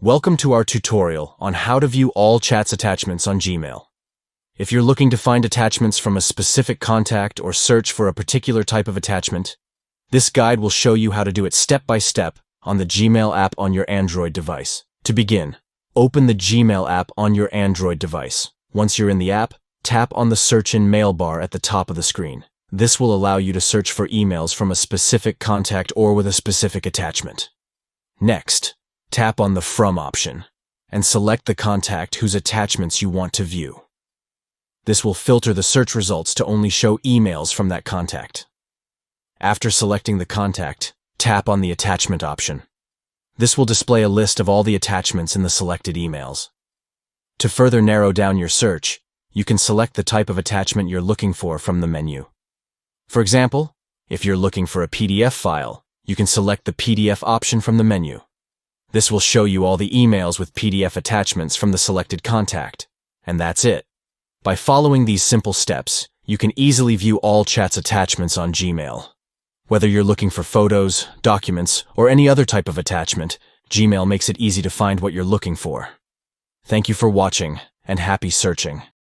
Welcome to our tutorial on how to view all chats attachments on Gmail. If you're looking to find attachments from a specific contact or search for a particular type of attachment, this guide will show you how to do it step by step on the Gmail app on your Android device. To begin, open the Gmail app on your Android device. Once you're in the app, tap on the Search in Mail bar at the top of the screen. This will allow you to search for emails from a specific contact or with a specific attachment. Next, tap on the From option and select the contact whose attachments you want to view. This will filter the search results to only show emails from that contact. After selecting the contact, tap on the Attachment option. This will display a list of all the attachments in the selected emails. To further narrow down your search, you can select the type of attachment you're looking for from the menu. For example, if you're looking for a PDF file, you can select the PDF option from the menu. This will show you all the emails with PDF attachments from the selected contact. And that's it. By following these simple steps, you can easily view all chats attachments on Gmail. Whether you're looking for photos, documents, or any other type of attachment, Gmail makes it easy to find what you're looking for. Thank you for watching, and happy searching.